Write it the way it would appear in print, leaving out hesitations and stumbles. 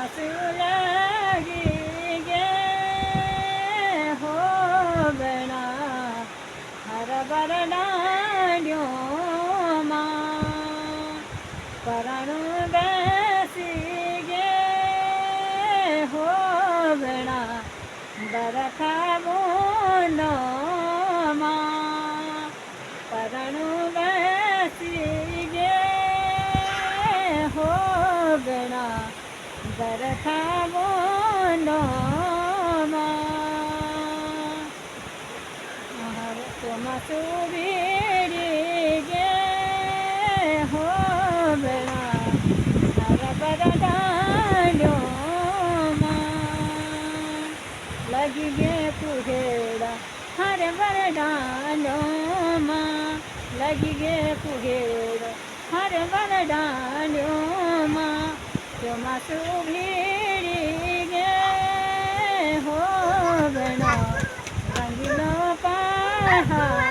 ચોમાસું લાગી ગે હો બના હરબર ડાંડિયોમાં પરાણું બેસી ગે હો બના બરખા બોંડોમાં પરાણું બેસી ગે હો બના બરખા બોંડોમાં ચોમાસું ભીડી ગે હો બના હરબર ડાંડોમાં લગી ગે પુહેડા હરબર ડાંડોમાં લગી ગે પુહેડો હરબર ડાંડોમાં ચોમાસું ભીડી ગે હો બના રંગીલો પહાડ